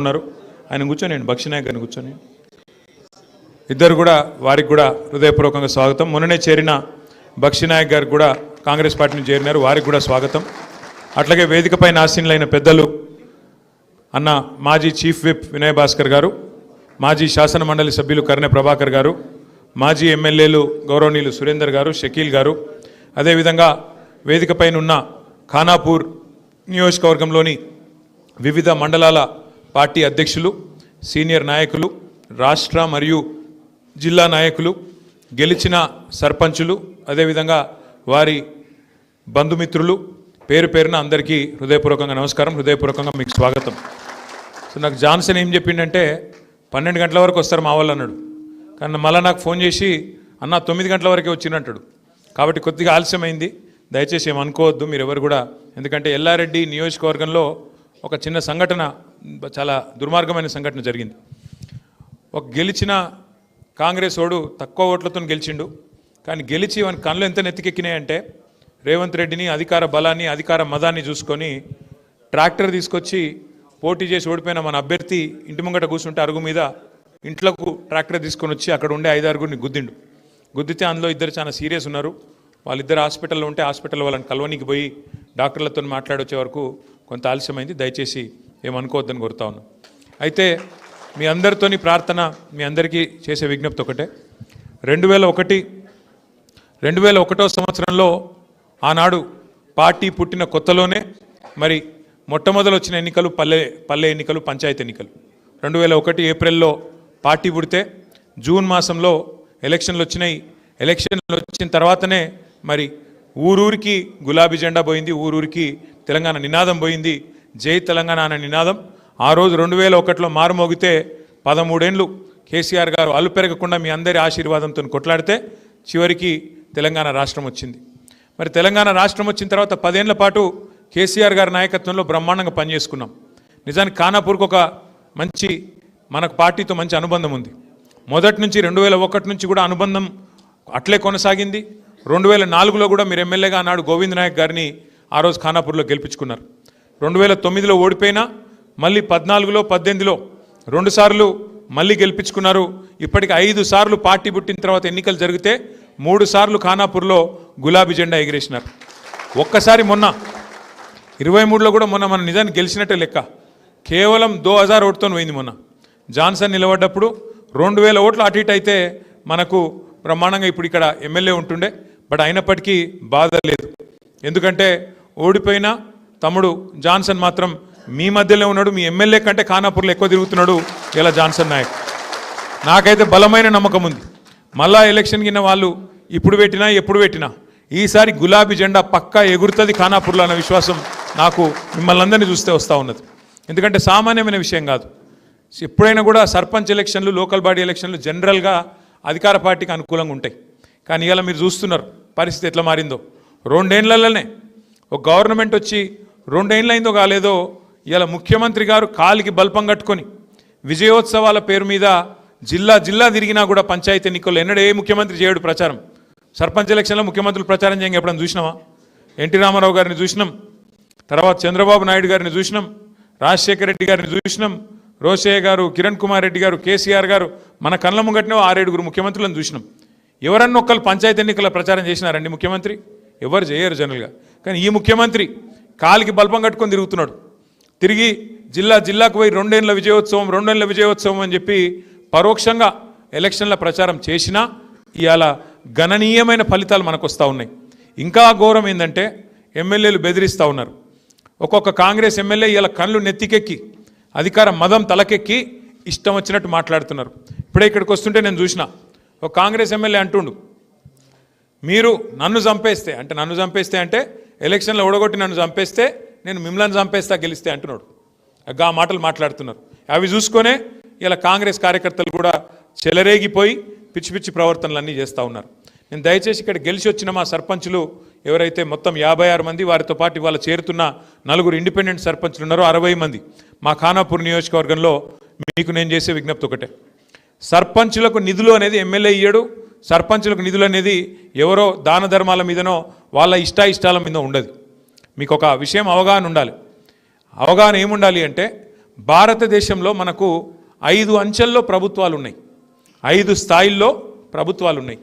ఉన్నారు. ఆయన కూర్చొని నేను బక్షినాయక్ గారిని కూర్చొని ఇద్దరు కూడా వారికి కూడా హృదయపూర్వకంగా స్వాగతం. మొన్ననే చేరిన బక్షినాయక్ గారికి కూడా కాంగ్రెస్ పార్టీ నుంచి చేరినారు, వారికి కూడా స్వాగతం. అట్లాగే వేదికపై ఆసీనులైన పెద్దలు అన్న మాజీ చీఫ్ విప్ వినయ్ భాస్కర్ గారు, మాజీ శాసన మండలి సభ్యులు కర్నె ప్రభాకర్ గారు, మాజీ ఎమ్మెల్యేలు గౌరవనీయులు సురేందర్ గారు, షకీల్ గారు, అదేవిధంగా వేదికపైన ఉన్న ఖానాపూర్ నియోజకవర్గంలోని వివిధ మండలాల పార్టీ అధ్యక్షులు, సీనియర్ నాయకులు, రాష్ట్ర మరియు జిల్లా నాయకులు, గెలిచిన సర్పంచులు, అదేవిధంగా వారి బంధుమిత్రులు, పేరు పేరున అందరికీ హృదయపూర్వకంగా నమస్కారం, హృదయపూర్వకంగా మీకు స్వాగతం. సో నాకు జాన్సన్ ఏం చెప్పిండంటే 12 గంటల వరకు వస్తారు మా వాళ్ళు అన్నాడు. కానీ మళ్ళీ నాకు ఫోన్ చేసి అన్న 9 గంటల వరకే వచ్చినట్టాడు. కాబట్టి కొద్దిగా ఆలస్యమైంది, దయచేసి ఏమనుకోవద్దు మీరు ఎవరు కూడా. ఎందుకంటే ఎల్లారెడ్డి నియోజకవర్గంలో ఒక చిన్న సంఘటన, చాలా దుర్మార్గమైన సంఘటన జరిగింది. ఒక గెలిచిన కాంగ్రెస్ ఓడు తక్కువ ఓట్లతో గెలిచిండు. కానీ గెలిచి వాని కళ్ళు ఎంత నెత్తికెక్కినాయంటే రేవంత్ రెడ్డిని, అధికార బలాన్ని, అధికార మదాన్ని చూసుకొని ట్రాక్టర్ తీసుకొచ్చి పోటీ చేసి ఓడిపోయిన మన అభ్యర్థి ఇంటి ముంగట కూర్చుంటే అరుగు మీద ఇంట్లోకి ట్రాక్టర్ తీసుకొని వచ్చి అక్కడ ఉండే 5-6 గుద్దిండు. గుద్దితే అందులో ఇద్దరు చాలా సీరియస్ ఉన్నారు. వాళ్ళిద్దరు హాస్పిటల్లో ఉంటే హాస్పిటల్ వాళ్ళని కలవనికి పోయి డాక్టర్లతో మాట్లాడొచ్చే వరకు కొంత ఆలస్యమైంది. దయచేసి ఏమనుకోవద్దని కోరుతా ఉన్నాను. అయితే మీ అందరితోని ప్రార్థన, మీ అందరికీ చేసే విజ్ఞప్తి ఒకటే. 2001వ సంవత్సరంలో ఆనాడు పార్టీ పుట్టిన కొత్తలోనే మరి మొట్టమొదలు వచ్చిన ఎన్నికలు పల్లె ఎన్నికలు, పంచాయతీ ఎన్నికలు. 2001 ఏప్రిల్లో పార్టీ పుడితే జూన్ మాసంలో ఎలక్షన్లు వచ్చినాయి. ఎలక్షన్లు వచ్చిన తర్వాతనే మరి ఊరూరికి గులాబీ జెండా పోయింది, ఊరూరికి తెలంగాణ నినాదం పోయింది, జై తెలంగాణ అనే నినాదం. ఆ రోజు 2001లో మారుమోగితే 13 ఏళ్ళు కేసీఆర్ గారు అల్లు పెరగకుండా మీ అందరి ఆశీర్వాదంతో కొట్లాడితే చివరికి తెలంగాణ రాష్ట్రం వచ్చింది. మరి తెలంగాణ రాష్ట్రం వచ్చిన తర్వాత 10 ఏళ్ల పాటు కేసీఆర్ గారి నాయకత్వంలో బ్రహ్మాండంగా పనిచేసుకున్నాం. నిజానికి ఖానాపూర్కి ఒక మంచి, మనకు పార్టీతో మంచి అనుబంధం ఉంది. మొదటి నుంచి 2001 నుంచి కూడా అనుబంధం అట్లే కొనసాగింది. 2004లో కూడా మీరు ఎమ్మెల్యేగా అన్నాడు గోవింద్ నాయక్ గారిని ఆ రోజు ఖానాపూర్లో గెలిపించుకున్నారు. 2009లో ఓడిపోయినా మళ్ళీ 14లో 18లో 2 సార్లు మళ్ళీ గెలిపించుకున్నారు. ఇప్పటికి 5 సార్లు పార్టీ పుట్టిన తర్వాత ఎన్నికలు జరిగితే 3 సార్లు ఖానాపూర్లో గులాబీ జెండా ఎగిరేసినారు. ఒక్కసారి మొన్న 23లో కూడా మొన్న మన నిజాన్ని గెలిచినట్టే లెక్క. కేవలం 2000 ఓటుతో పోయింది. మొన్న జాన్సన్ నిలబడ్డప్పుడు 2000 ఓట్లు అటు ఇటు అయితే మనకు బ్రహ్మాండంగా ఇప్పుడు ఇక్కడ ఎమ్మెల్యే ఉంటుండే. బట్ అయినప్పటికీ బాధ లేదు. ఎందుకంటే ఓడిపోయిన తమ్ముడు జాన్సన్ మాత్రం మీ మధ్యలో ఉన్నాడు. మీ ఎమ్మెల్యే కంటే ఖానాపూర్లో ఎక్కువ తిరుగుతున్నాడు ఇలా జాన్సన్ నాయక్. నాకైతే బలమైన నమ్మకం ఉంది. మళ్ళా ఎలక్షన్ కింద వాళ్ళు ఇప్పుడు పెట్టినా ఎప్పుడు పెట్టినా ఈసారి గులాబీ జెండా పక్కా ఎగురుతుంది ఖానాపూర్లో అన్న విశ్వాసం నాకు మిమ్మల్ని అందరినీ చూస్తే వస్తూ ఉన్నది. ఎందుకంటే సామాన్యమైన విషయం కాదు. ఎప్పుడైనా కూడా సర్పంచ్ ఎలక్షన్లు, లోకల్ బాడీ ఎలక్షన్లు జనరల్గా అధికార పార్టీకి అనుకూలంగా ఉంటాయి. కానీ ఇలా మీరు చూస్తున్నారు పరిస్థితి ఎట్లా మారిందో. 2 ఏళ్లలోనే ఒక గవర్నమెంట్ వచ్చి 2 ఏళ్ళు అయిందో కాలేదో ఇలా ముఖ్యమంత్రి గారు కాలికి బల్పం కట్టుకొని విజయోత్సవాల పేరు మీద జిల్లా జిల్లా తిరిగినా కూడా పంచాయతీ ఎన్నికల్లో ఎన్నడూ ఏ ముఖ్యమంత్రి చేయడు ప్రచారం. సర్పంచ్ ఎలక్షన్లో ముఖ్యమంత్రులు ప్రచారం చేయంగా ఎప్పుడైనా చూసినామా? ఎన్టీ రామారావు గారిని చూసినాం, తర్వాత చంద్రబాబు నాయుడు గారిని చూసినాం, రాజశేఖర రెడ్డి గారిని చూసినాం, రోషయ్య గారు, కిరణ్ కుమార్ రెడ్డి గారు, కేసీఆర్ గారు, మన కళ్ళ ముంగట్నే 6-7 ముఖ్యమంత్రులను చూసినాం. ఎవరన్నా ఒక్కరు పంచాయతీ ఎన్నికల ప్రచారం చేసినారండి ముఖ్యమంత్రి? ఎవరు చేయరు జనరల్గా. కానీ ఈ ముఖ్యమంత్రి కాలికి బల్పం కట్టుకొని తిరుగుతున్నాడు. తిరిగి జిల్లా జిల్లాకు పోయి 2 ఏళ్ల విజయోత్సవం అని చెప్పి పరోక్షంగా ఎలక్షన్ల ప్రచారం చేసినా ఇవాళ గణనీయమైన ఫలితాలు మనకు వస్తూ ఉన్నాయి. ఇంకా ఘోరం ఏంటంటే ఎమ్మెల్యేలు బెదిరిస్తూ ఉన్నారు. ఒక్కొక్క కాంగ్రెస్ ఎమ్మెల్యే ఇలా కళ్ళు నెత్తికెక్కి అధికార మదం తలకెక్కి ఇష్టం వచ్చినట్టు మాట్లాడుతున్నారు. ఇప్పుడే ఇక్కడికి వస్తుంటే నేను చూసిన ఒక కాంగ్రెస్ ఎమ్మెల్యే అంటుండు, మీరు నన్ను చంపేస్తే అంటే ఎలక్షన్లో ఓడగొట్టి నన్ను చంపేస్తే నేను మిమ్మల్ని చంపేస్తా గెలిస్తే అంటున్నాడు. ఆ మాటలు మాట్లాడుతున్నారు. అవి చూసుకొనే ఇలా కాంగ్రెస్ కార్యకర్తలు కూడా చెలరేగిపోయి పిచ్చి పిచ్చి ప్రవర్తనలన్నీ చేస్తూ ఉన్నారు. నేను దయచేసి ఇక్కడ గెలిచి వచ్చిన మా సర్పంచులు ఎవరైతే మొత్తం 56 మంది, వారితో పాటు ఇవాళ చేరుతున్న 4 ఇండిపెండెంట్ సర్పంచులు ఉన్నారో 60 మంది మా ఖానాపూర్ నియోజకవర్గంలో మీకు నేను చేసే విజ్ఞప్తి ఒకటే. సర్పంచులకు నిధులు అనేది ఎమ్మెల్యే ఇయ్యడు. సర్పంచులకు నిధులు అనేది ఎవరో దాన ధర్మాల మీదనో వాళ్ళ ఇష్టాల మీద ఉండదు. మీకు ఒక విషయం అవగాహన ఉండాలి. అవగాహన ఏముండాలి అంటే భారతదేశంలో మనకు 5 అంచెల్లో ప్రభుత్వాలు ఉన్నాయి, 5 స్థాయిల్లో ప్రభుత్వాలు ఉన్నాయి.